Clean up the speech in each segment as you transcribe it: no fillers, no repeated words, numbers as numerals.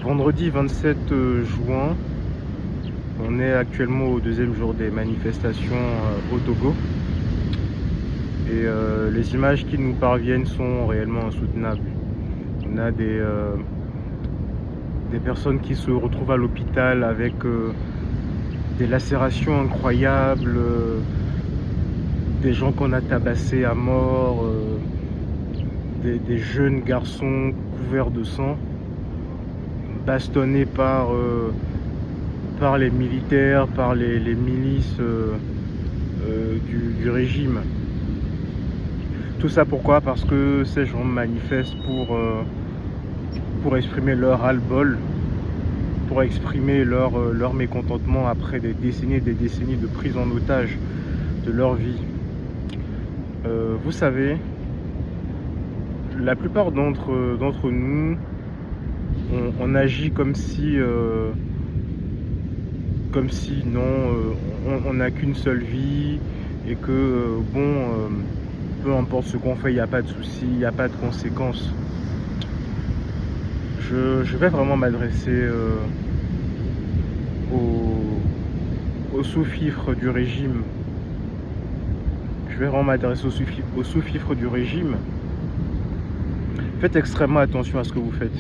Vendredi 27 juin, on est actuellement au deuxième jour des manifestations au Togo. Et les images qui nous parviennent sont réellement insoutenables. On a des personnes qui se retrouvent à l'hôpital avec des lacérations incroyables, des gens qu'on a tabassés à mort, des jeunes garçons couverts de sang, bastonnés par les militaires, par les milices du régime. Tout ça pourquoi? Parce que ces gens manifestent pour exprimer leur ras-le-bol, pour exprimer leur mécontentement après des décennies et des décennies de prise en otage de leur vie. Vous savez, la plupart d'entre nous, on agit comme si on n'a qu'une seule vie et que peu importe ce qu'on fait, il n'y a pas de souci, il n'y a pas de conséquences. Je vais vraiment m'adresser aux sous-fifres du régime. Je vais vraiment m'adresser aux sous-fifres du régime. Faites extrêmement attention à ce que vous faites.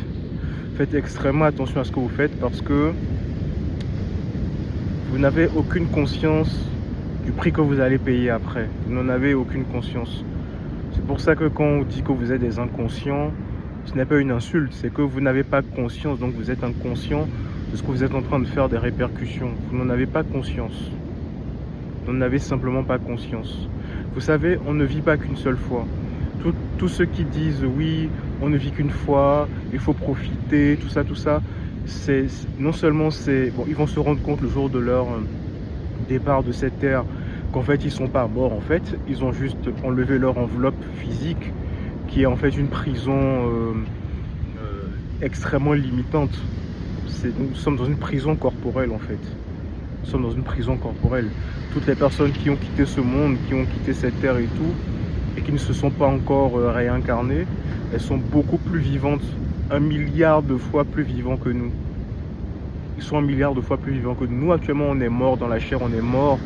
Faites extrêmement attention à ce que vous faites parce que vous n'avez aucune conscience du prix que vous allez payer après. Vous n'en avez aucune conscience. C'est pour ça que quand on dit que vous êtes des inconscients, ce n'est pas une insulte, c'est que vous n'avez pas conscience, donc vous êtes inconscient de ce que vous êtes en train de faire, des répercussions. Vous n'en avez pas conscience. Vous n'en avez simplement pas conscience. Vous savez, on ne vit pas qu'une seule fois. Tous ceux qui disent oui, on ne vit qu'une fois, il faut profiter, tout ça, non seulement ils vont se rendre compte le jour de leur départ de cette terre qu'en fait ils sont pas morts, en fait ils ont juste enlevé leur enveloppe physique qui est en fait une prison extrêmement limitante. Nous sommes dans une prison corporelle en fait. Nous sommes dans une prison corporelle. Toutes les personnes qui ont quitté ce monde, qui ont quitté cette terre et tout, et qui ne se sont pas encore réincarnées, elles sont beaucoup plus vivantes, 1 milliard de fois plus vivants que nous. Ils sont 1 milliard de fois plus vivants que nous. Nous actuellement on est morts dans la chair, on est morts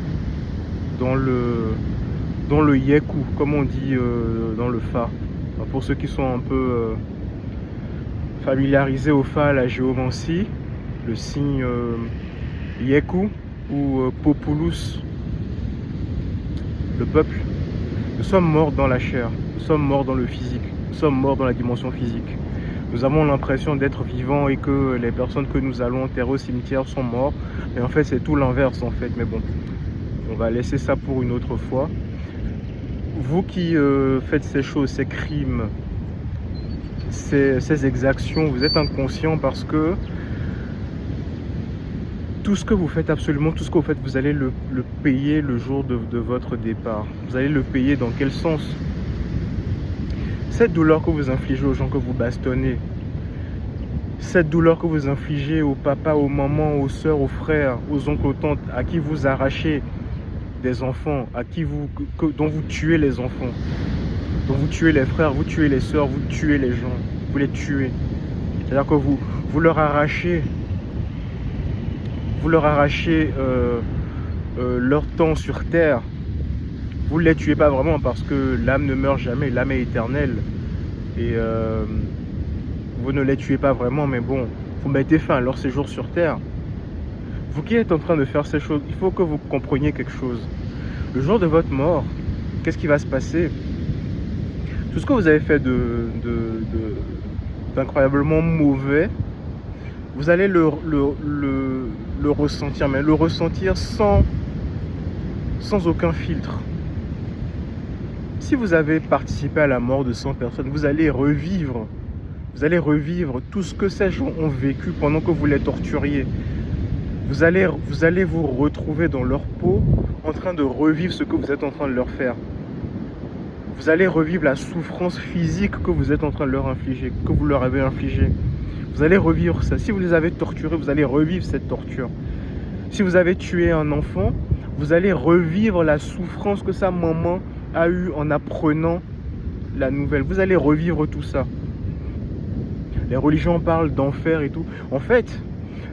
dans le yeku, comme on dit dans le fa. Pour ceux qui sont un peu familiarisés au fa, à la géomancie, le signe yeku ou populus, le peuple. Nous sommes morts dans la chair, nous sommes morts dans le physique, nous sommes morts dans la dimension physique. Nous avons l'impression d'être vivants et que les personnes que nous allons enterrer au cimetière sont mortes. Mais en fait, c'est tout l'inverse en fait. Mais bon, on va laisser ça pour une autre fois. Vous qui faites ces choses, ces crimes, ces exactions, vous êtes inconscient parce que tout ce que vous faites, absolument tout ce que vous faites, vous allez le payer le jour de votre départ. Vous allez le payer dans quel sens? Cette douleur que vous infligez aux gens que vous bastonnez, cette douleur que vous infligez aux papas, aux mamans, aux soeurs, aux frères, aux oncles, aux tantes, à qui vous arrachez des enfants, dont vous tuez les enfants, dont vous tuez les frères, vous tuez les soeurs, vous tuez les gens, vous les tuez. C'est-à-dire que vous leur arrachez leur temps sur terre. Vous ne les tuez pas vraiment parce que l'âme ne meurt jamais, l'âme est éternelle. Et vous ne les tuez pas vraiment, mais bon, vous mettez fin à leur séjour sur terre. Vous qui êtes en train de faire ces choses, il faut que vous compreniez quelque chose. Le jour de votre mort, qu'est-ce qui va se passer? Tout ce que vous avez fait d'incroyablement mauvais, vous allez le ressentir, mais le ressentir sans aucun filtre. Si vous avez participé à la mort de 100 personnes, vous allez revivre tout ce que ces gens ont vécu pendant que vous les torturiez. Vous allez vous retrouver dans leur peau en train de revivre ce que vous êtes en train de leur faire. Vous allez revivre la souffrance physique que vous êtes en train de leur infliger, que vous leur avez infligée. Vous allez revivre ça. Si vous les avez torturés, vous allez revivre cette torture. Si vous avez tué un enfant, vous allez revivre la souffrance que sa maman a eue en apprenant la nouvelle. Vous allez revivre tout ça. Les religions parlent d'enfer et tout. En fait,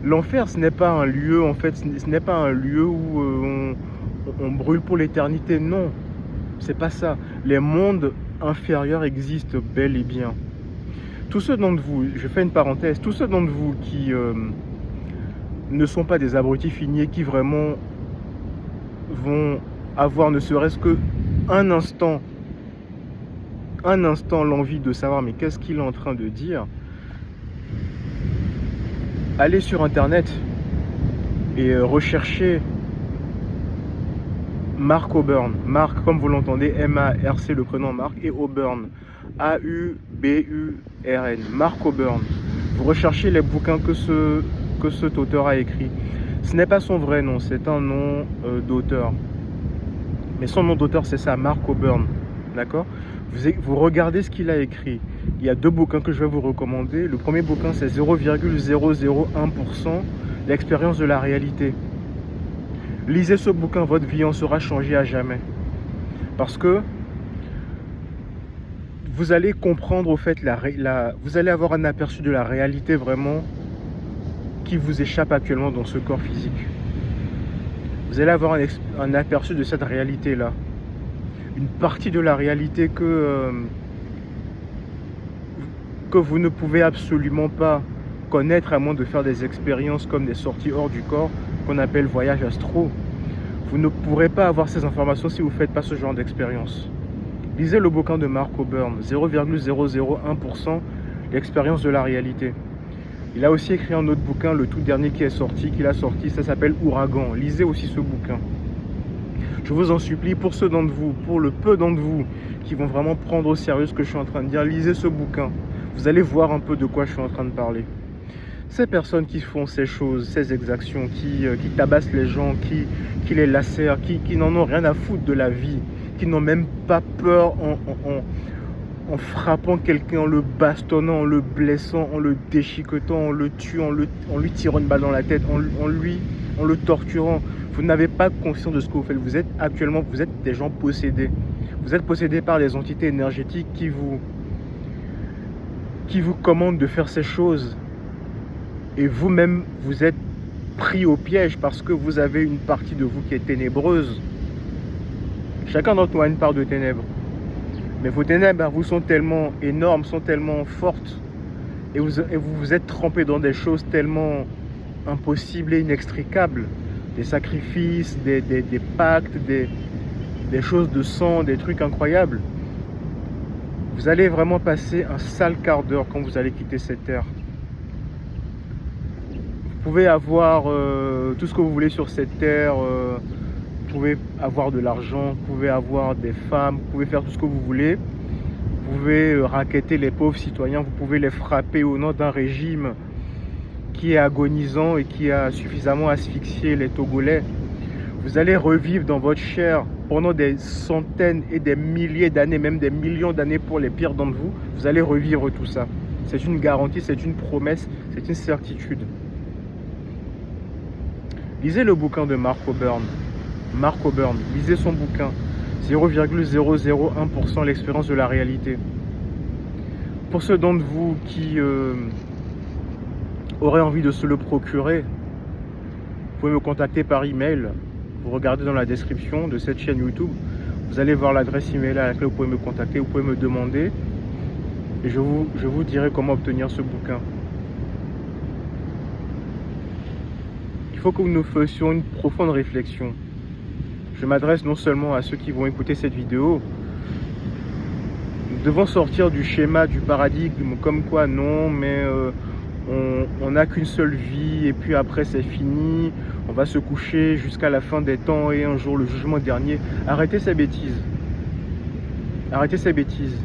l'enfer, ce n'est pas un lieu, en fait, ce n'est pas un lieu où on brûle pour l'éternité. Non, c'est pas ça. Les mondes inférieurs existent bel et bien. Tous ceux d'entre vous, je fais une parenthèse, tous ceux d'entre vous qui ne sont pas des abrutis finis, qui vraiment vont avoir ne serait-ce que un instant l'envie de savoir mais qu'est-ce qu'il est en train de dire, allez sur internet et recherchez Mark Auburn. Mark, comme vous l'entendez, M-A-R-C, le prénom Mark, et Auburn, A-U-B-U-R-N, Mark Auburn. Vous recherchez les bouquins que cet auteur a écrit. Ce n'est pas son vrai nom, c'est un nom d'auteur. Mais son nom d'auteur, c'est ça, Mark Auburn. D'accord ? Vous regardez ce qu'il a écrit. Il y a 2 bouquins que je vais vous recommander. Le premier bouquin, c'est 0,001%, l'expérience de la réalité. Lisez ce bouquin, votre vie en sera changée à jamais. Parce que vous allez comprendre au fait, vous allez avoir un aperçu de la réalité vraiment qui vous échappe actuellement dans ce corps physique. Vous allez avoir un aperçu de cette réalité-là. Une partie de la réalité que vous ne pouvez absolument pas connaître à moins de faire des expériences comme des sorties hors du corps qu'on appelle voyage astro. Vous ne pourrez pas avoir ces informations si vous ne faites pas ce genre d'expérience. Lisez le bouquin de Mark Auburn, 0,001%, l'expérience de la réalité. Il a aussi écrit un autre bouquin, le tout dernier qu'il a sorti, ça s'appelle Ouragan. Lisez aussi ce bouquin. Je vous en supplie, pour ceux d'entre vous, pour le peu d'entre vous qui vont vraiment prendre au sérieux ce que je suis en train de dire, lisez ce bouquin. Vous allez voir un peu de quoi je suis en train de parler. Ces personnes qui font ces choses, ces exactions, qui tabassent les gens, qui les lacèrent, qui n'en ont rien à foutre de la vie, qui n'ont même pas peur en frappant quelqu'un, en le bastonnant, en le blessant, en le déchiquetant, en le tuant, en lui tirant une balle dans la tête, en le torturant. Vous n'avez pas conscience de ce que vous faites. Vous êtes des gens possédés. Vous êtes possédés par des entités énergétiques qui vous commandent de faire ces choses. Et vous-même, vous êtes pris au piège parce que vous avez une partie de vous qui est ténébreuse. Chacun d'entre nous a une part de ténèbres. Mais vos ténèbres à vous sont tellement énormes, sont tellement fortes. Et vous vous êtes trempé dans des choses tellement impossibles et inextricables. Des sacrifices, des pactes, des choses de sang, des trucs incroyables. Vous allez vraiment passer un sale quart d'heure quand vous allez quitter cette terre. Vous pouvez avoir tout ce que vous voulez sur cette terre. Vous pouvez avoir de l'argent, vous pouvez avoir des femmes, vous pouvez faire tout ce que vous voulez. Vous pouvez racketter les pauvres citoyens, vous pouvez les frapper au nom d'un régime qui est agonisant et qui a suffisamment asphyxié les Togolais. Vous allez revivre dans votre chair pendant des centaines et des milliers d'années, même des millions d'années pour les pires d'entre vous. Vous allez revivre tout ça. C'est une garantie, c'est une promesse, c'est une certitude. Lisez le bouquin de Mark Auburn. Mark Auburn, lisez son bouquin. 0,001% l'expérience de la réalité. Pour ceux d'entre vous qui auraient envie de se le procurer, vous pouvez me contacter par email. Vous regardez dans la description de cette chaîne YouTube. Vous allez voir l'adresse email à laquelle vous pouvez me contacter. Vous pouvez me demander et je vous dirai comment obtenir ce bouquin. Il faut que nous fassions une profonde réflexion. Je m'adresse non seulement à ceux qui vont écouter cette vidéo. Nous devons sortir du schéma, du paradigme, comme quoi non, mais on n'a qu'une seule vie et puis après c'est fini. On va se coucher jusqu'à la fin des temps et un jour le jugement dernier. Arrêtez ces bêtises. Arrêtez ces bêtises.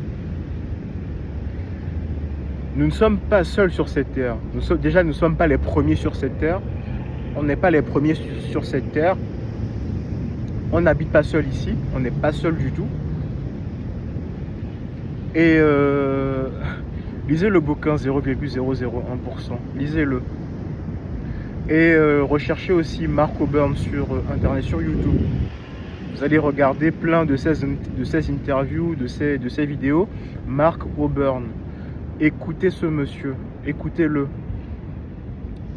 Nous ne sommes pas seuls sur cette terre. Déjà, nous ne sommes pas les premiers sur cette terre. On n'est pas les premiers sur cette terre. On n'habite pas seul ici, on n'est pas seul du tout. Et lisez le bouquin 0,001%, lisez-le. Et recherchez aussi Mark Auburn sur internet, sur YouTube. Vous allez regarder plein de ces interviews, de ces vidéos. Mark Auburn, écoutez ce monsieur. Écoutez-le.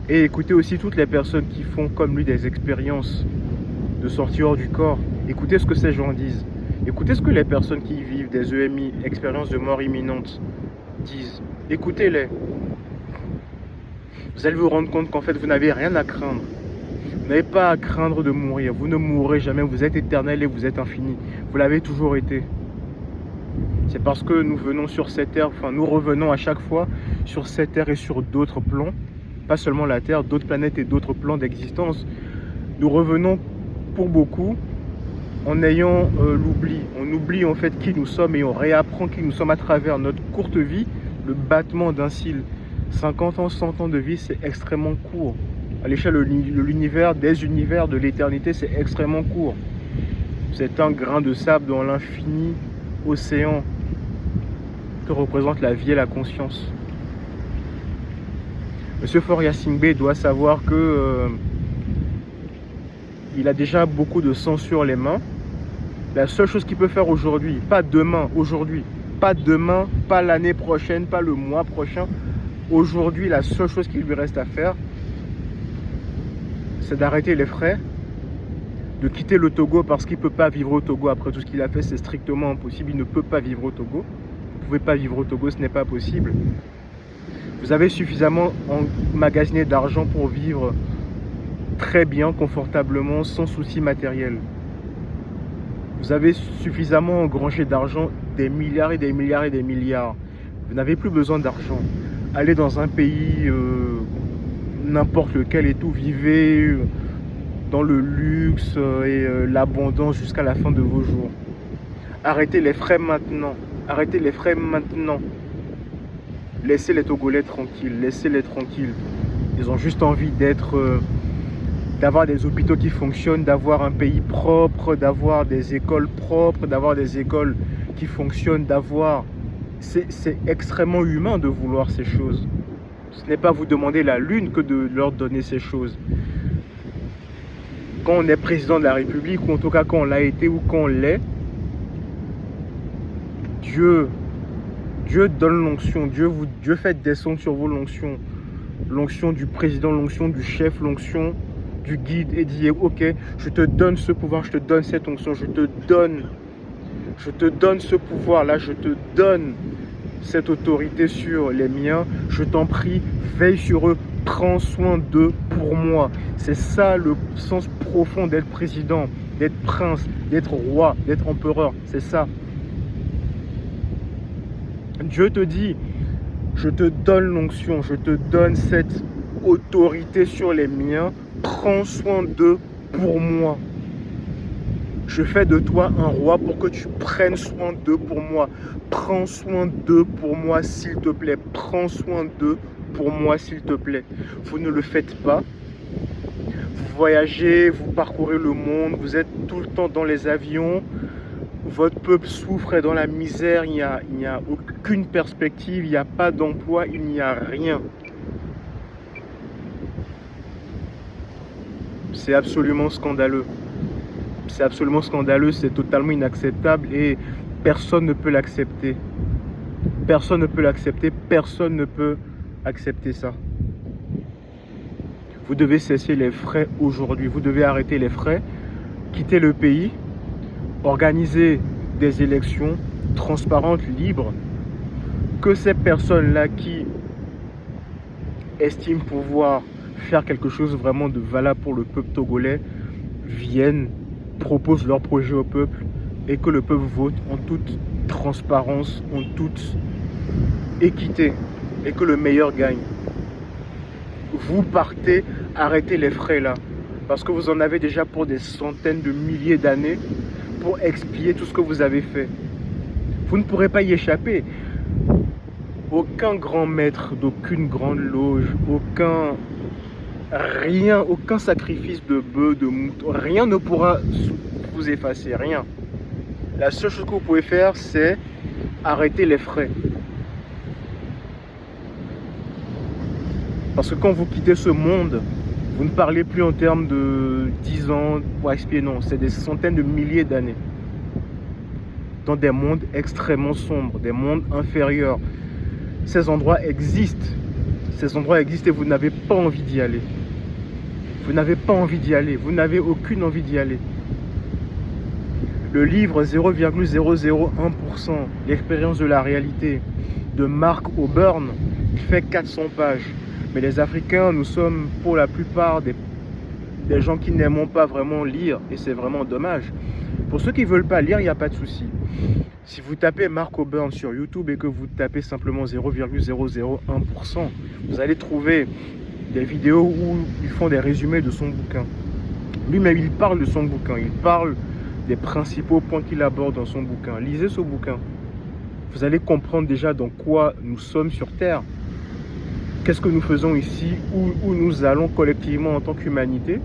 Et écoutez aussi toutes les personnes qui font comme lui des expériences de sortie hors du corps. Écoutez ce que ces gens disent. Écoutez ce que les personnes qui vivent des EMI, expériences de mort imminente, disent. Écoutez-les. Vous allez vous rendre compte qu'en fait, vous n'avez rien à craindre. Vous n'avez pas à craindre de mourir. Vous ne mourrez jamais. Vous êtes éternel et vous êtes infini. Vous l'avez toujours été. C'est parce que nous venons sur cette terre, enfin nous revenons à chaque fois sur cette terre et sur d'autres plans, pas seulement la Terre, d'autres planètes et d'autres plans d'existence. Nous revenons pour beaucoup en ayant l'oubli. On oublie en fait qui nous sommes et on réapprend qui nous sommes à travers notre courte vie, le battement d'un cil. 50 ans, 100 ans de vie, c'est extrêmement court. À l'échelle de l'univers, des univers, de l'éternité, c'est extrêmement court. C'est un grain de sable dans l'infini océan que représente la vie et la conscience. Monsieur Faure Gnassingbé doit savoir que il a déjà beaucoup de sang sur les mains. La seule chose qu'il peut faire aujourd'hui, pas demain, aujourd'hui, pas demain, pas l'année prochaine, pas le mois prochain, aujourd'hui, la seule chose qu'il lui reste à faire, c'est d'arrêter les frais, de quitter le Togo parce qu'il ne peut pas vivre au Togo. Après tout ce qu'il a fait, c'est strictement impossible. Il ne peut pas vivre au Togo. Vous ne pouvez pas vivre au Togo, ce n'est pas possible. Vous avez suffisamment emmagasiné d'argent pour vivre très bien, confortablement, sans souci matériel. Vous avez suffisamment engrangé d'argent, des milliards et des milliards et des milliards. Vous n'avez plus besoin d'argent. Allez dans un pays, n'importe lequel et tout, vivez dans le luxe et l'abondance jusqu'à la fin de vos jours. Arrêtez les frais maintenant. Arrêtez les frais maintenant. Laissez les Togolais tranquilles. Laissez-les tranquilles. Ils ont juste envie d'avoir des hôpitaux qui fonctionnent, d'avoir un pays propre, d'avoir des écoles propres, d'avoir des écoles qui fonctionnent, d'avoir... C'est extrêmement humain de vouloir ces choses. Ce n'est pas vous demander la lune que de leur donner ces choses. Quand on est président de la République, ou en tout cas quand on l'a été ou quand on l'est, Dieu donne l'onction, Dieu fait descendre sur vous l'onction. L'onction du président, l'onction du chef, l'onction du guide et dit ok, je te donne ce pouvoir, je te donne cette onction, je te donne ce pouvoir là, je te donne cette autorité sur les miens, je t'en prie, veille sur eux, prends soin d'eux pour moi. C'est ça le sens profond d'être président, d'être prince, d'être roi, d'être empereur, c'est ça. Dieu te dit, je te donne l'onction, je te donne cette autorité sur les miens, prends soin d'eux pour moi. Je fais de toi un roi pour que tu prennes soin d'eux pour moi. Prends soin d'eux pour moi, s'il te plaît. Prends soin d'eux pour moi, s'il te plaît. Vous ne le faites pas. Vous voyagez, vous parcourez le monde, vous êtes tout le temps dans les avions. Votre peuple souffre, est dans la misère, il n'y a aucune perspective, il n'y a pas d'emploi, il n'y a rien. C'est absolument scandaleux. C'est absolument scandaleux, c'est totalement inacceptable et personne ne peut l'accepter. Personne ne peut l'accepter, personne ne peut accepter ça. Vous devez cesser les frais aujourd'hui, vous devez arrêter les frais, quitter le pays, organiser des élections transparentes, libres, que ces personnes-là qui estiment pouvoir faire quelque chose vraiment de valable pour le peuple togolais viennent, proposent leur projet au peuple et que le peuple vote en toute transparence, en toute équité et que le meilleur gagne. Vous partez, arrêtez les frais là parce que vous en avez déjà pour des centaines de milliers d'années pour expier tout ce que vous avez fait. Vous ne pourrez pas y échapper. Aucun grand maître d'aucune grande loge, aucun sacrifice de bœuf, de mouton, rien ne pourra vous effacer, rien. La seule chose que vous pouvez faire, c'est arrêter les frais. Parce que quand vous quittez ce monde, vous ne parlez plus en termes de 10 ans pour expier, non, c'est des centaines de milliers d'années. Dans des mondes extrêmement sombres, des mondes inférieurs. Ces endroits existent. Ces endroits existent et vous n'avez pas envie d'y aller. Vous n'avez pas envie d'y aller. Vous n'avez aucune envie d'y aller. Le livre 0,001%, l'expérience de la réalité, de Mark O'Byrne, il fait 400 pages. Mais les Africains, nous sommes pour la plupart des gens qui n'aiment pas vraiment lire. Et c'est vraiment dommage. Pour ceux qui ne veulent pas lire, il n'y a pas de souci. Si vous tapez Mark O'Byrne sur YouTube et que vous tapez simplement 0,001%, vous allez trouver des vidéos où ils font des résumés de son bouquin. Lui-même, il parle de son bouquin. Il parle des principaux points qu'il aborde dans son bouquin. Lisez ce bouquin. Vous allez comprendre déjà dans quoi nous sommes sur Terre. Qu'est-ce que nous faisons ici, où nous allons collectivement en tant qu'humanité.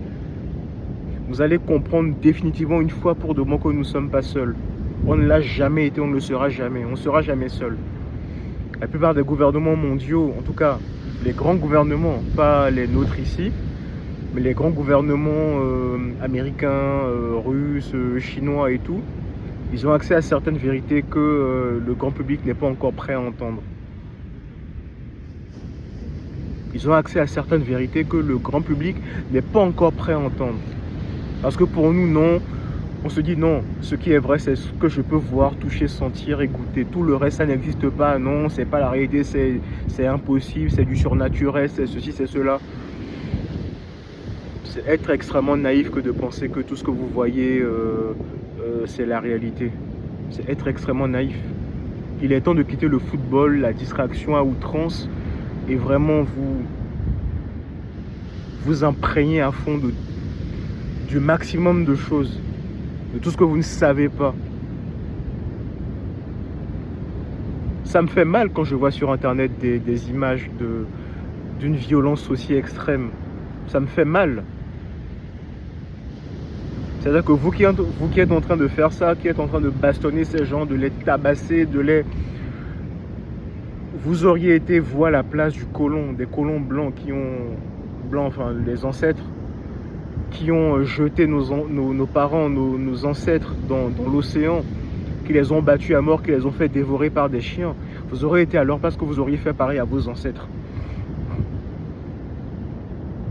Vous allez comprendre définitivement une fois pour de bon que nous ne sommes pas seuls. On ne l'a jamais été, on ne le sera jamais. On ne sera jamais seul. La plupart des gouvernements mondiaux, en tout cas les grands gouvernements, pas les nôtres ici, mais les grands gouvernements américains, russes, chinois et tout, ils ont accès à certaines vérités que le grand public n'est pas encore prêt à entendre. Ils ont accès à certaines vérités que le grand public n'est pas encore prêt à entendre. Parce que pour nous, non, on se dit non, ce qui est vrai, c'est ce que je peux voir, toucher, sentir et goûter. Tout le reste, ça n'existe pas, non, c'est pas la réalité, c'est impossible, c'est du surnaturel, c'est ceci, c'est cela. C'est être extrêmement naïf que de penser que tout ce que vous voyez, c'est la réalité. C'est être extrêmement naïf. Il est temps de quitter le football, la distraction à outrance et vraiment vous imprégner à fond du maximum de choses, de tout ce que vous ne savez pas. Ça me fait mal quand je vois sur internet des images d'une violence aussi extrême. Ça me fait mal. C'est-à-dire que vous qui êtes en train de faire ça, qui êtes en train de bastonner ces gens, de les tabasser, vous auriez été, vous, à la place du colon, des colons blancs enfin les ancêtres, qui ont jeté nos parents, nos ancêtres dans l'océan, qui les ont battus à mort, qui les ont fait dévorer par des chiens. Vous auriez été à leur place que vous auriez fait pareil à vos ancêtres.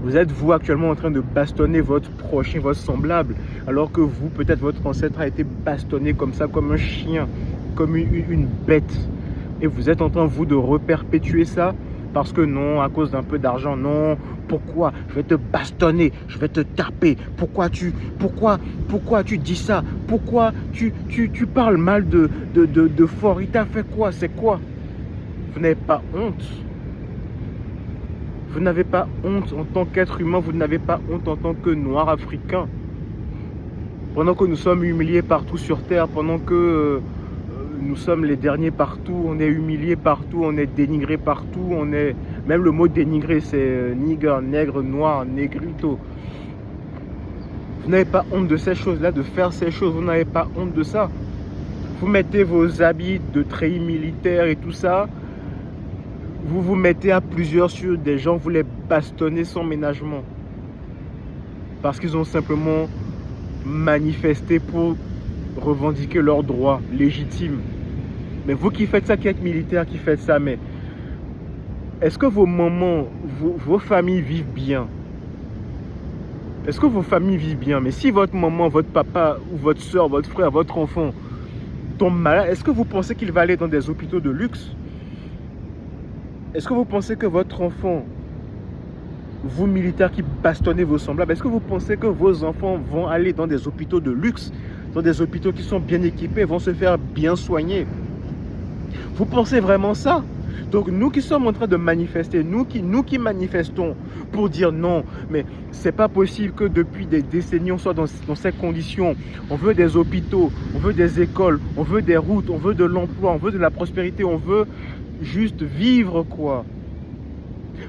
Vous êtes, vous, actuellement en train de bastonner votre prochain, votre semblable, alors que vous, peut-être votre ancêtre a été bastonné comme ça, comme un chien, comme une bête. Et vous êtes en train, vous, de reperpétuer ça parce que non, à cause d'un peu d'argent, non. Pourquoi? Je vais te bastonner, je vais te taper. Pourquoi tu dis ça? Pourquoi tu parles mal de Fort? Il t'a fait quoi? C'est quoi? Vous n'avez pas honte? Vous n'avez pas honte en tant qu'être humain, vous n'avez pas honte en tant que noir africain. Pendant que nous sommes humiliés partout sur Terre, pendant que nous sommes les derniers partout, on est humiliés partout, on est dénigrés partout, on est... Même le mot dénigré, c'est nigger, nègre, noir, négrito. Vous n'avez pas honte de ces choses-là, de faire ces choses, vous n'avez pas honte de ça. Vous mettez vos habits de treillis militaires et tout ça, vous vous mettez à plusieurs sur des gens, vous les bastonnez sans ménagement. Parce qu'ils ont simplement manifesté pour revendiquer leurs droits légitimes. Mais vous qui faites ça, qui êtes militaire, qui faites ça, mais est-ce que vos mamans, vos familles vivent bien? Est-ce que vos familles vivent bien? Mais si votre maman, votre papa, ou votre soeur, votre frère, votre enfant tombe malade, est-ce que vous pensez qu'il va aller dans des hôpitaux de luxe? Est-ce que vous pensez que votre enfant, vous militaires qui bastonnez vos semblables, est-ce que vous pensez que vos enfants vont aller dans des hôpitaux de luxe, dans des hôpitaux qui sont bien équipés, vont se faire bien soigner? Vous pensez vraiment ça? Donc nous qui sommes en train de manifester, nous qui manifestons pour dire non, mais c'est pas possible que depuis des décennies on soit dans ces conditions. On veut des hôpitaux, on veut des écoles, on veut des routes, on veut de l'emploi, on veut de la prospérité, on veut juste vivre, quoi.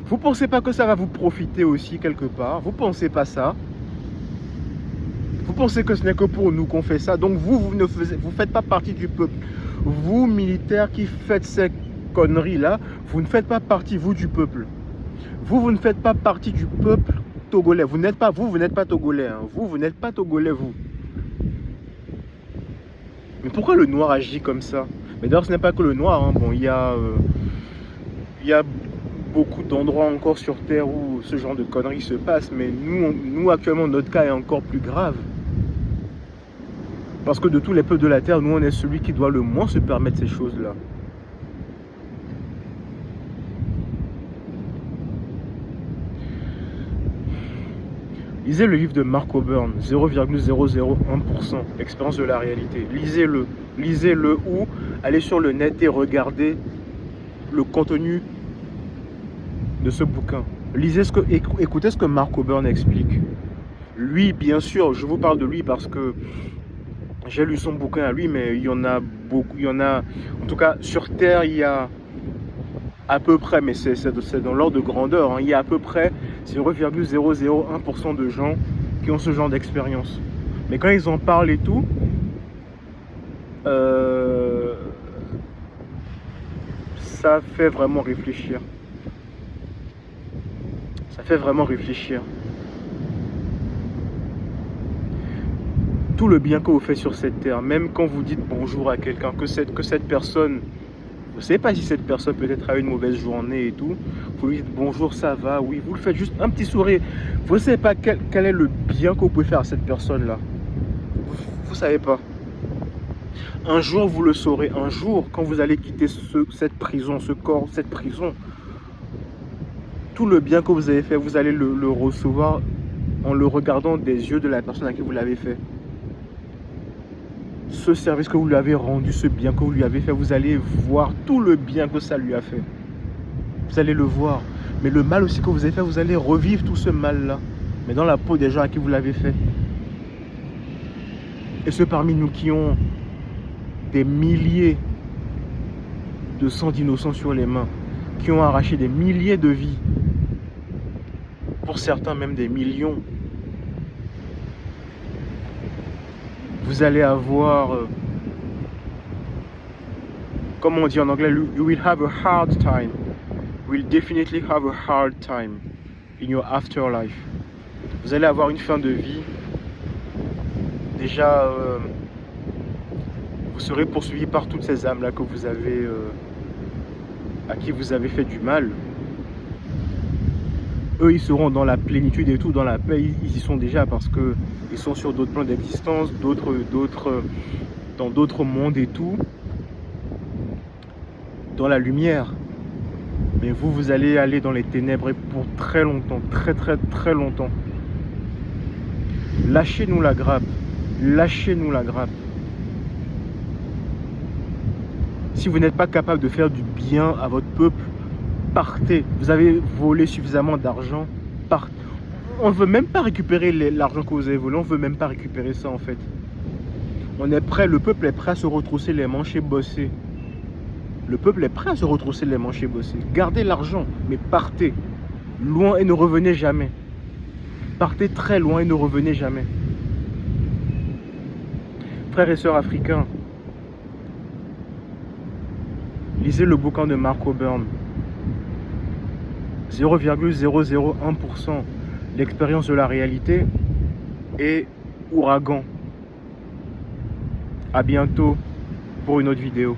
Vous pensez pas que ça va vous profiter aussi quelque part? Vous pensez pas ça? Vous pensez que ce n'est que pour nous qu'on fait ça? Donc vous ne faites pas partie du peuple. Vous, militaires qui faites ces conneries-là, vous ne faites pas partie, vous, du peuple. Vous ne faites pas partie du peuple togolais. Vous n'êtes pas togolais. Hein. Vous n'êtes pas togolais, vous. Mais pourquoi le noir agit comme ça? Mais d'ailleurs, ce n'est pas que le noir. Hein. Bon, il y a beaucoup d'endroits encore sur Terre où ce genre de conneries se passe, mais nous actuellement, notre cas est encore plus grave. Parce que de tous les peuples de la Terre, nous, on est celui qui doit le moins se permettre ces choses-là. Lisez le livre de Mark Coburn, 0,001%, l'expérience de la réalité. Lisez-le. Lisez-le ou allez sur le net et regardez le contenu de ce bouquin. Écoutez ce que Mark Coburn explique. Lui, bien sûr, je vous parle de lui parce que j'ai lu son bouquin à lui, mais il y en a beaucoup. Il y en a, en tout cas, sur Terre, il y a à peu près, mais c'est dans l'ordre de grandeur, hein, il y a à peu près 0,001% de gens qui ont ce genre d'expérience. Mais quand ils en parlent et tout, ça fait vraiment réfléchir. Ça fait vraiment réfléchir. Tout le bien que vous faites sur cette terre, même quand vous dites bonjour à quelqu'un, que cette personne, vous ne savez pas si cette personne peut-être a une mauvaise journée et tout, vous lui dites bonjour, ça va, oui, vous le faites juste un petit sourire. Vous ne savez pas quel est le bien que vous pouvez faire à cette personne-là. Vous ne savez pas. Un jour, vous le saurez. Un jour, quand vous allez quitter cette prison, ce corps, cette prison, tout le bien que vous avez fait, vous allez le recevoir en le regardant des yeux de la personne à qui vous l'avez fait. Ce service que vous lui avez rendu, ce bien que vous lui avez fait, vous allez voir tout le bien que ça lui a fait. Vous allez le voir. Mais le mal aussi que vous avez fait, vous allez revivre tout ce mal-là. Mais dans la peau des gens à qui vous l'avez fait. Et ceux parmi nous qui ont des milliers de sang d'innocents sur les mains, qui ont arraché des milliers de vies, pour certains même des millions, vous allez avoir, comme on dit en anglais, you will have a hard time. You will definitely have a hard time in your afterlife. Vous allez avoir une fin de vie. Déjà, vous serez poursuivi par toutes ces âmes-là que vous avez, à qui vous avez fait du mal. Eux, ils seront dans la plénitude et tout, dans la paix, ils y sont déjà parce qu'ils sont sur d'autres plans d'existence, dans d'autres mondes et tout, dans la lumière. Mais vous, vous allez aller dans les ténèbres et pour très longtemps, très longtemps. Lâchez-nous la grappe, lâchez-nous la grappe. Si vous n'êtes pas capable de faire du bien à votre peuple, partez. Vous avez volé suffisamment d'argent, partez. On ne veut même pas récupérer l'argent que vous avez volé, on ne veut même pas récupérer ça en fait. On est prêt, le peuple est prêt à se retrousser les manches et bosser. Le peuple est prêt à se retrousser les manches et bosser. Gardez l'argent, mais partez loin et ne revenez jamais. Partez très loin et ne revenez jamais. Frères et sœurs africains, lisez le bouquin de Mark Coburn. 0,001%, l'expérience de la réalité et Ouragan. À bientôt pour une autre vidéo.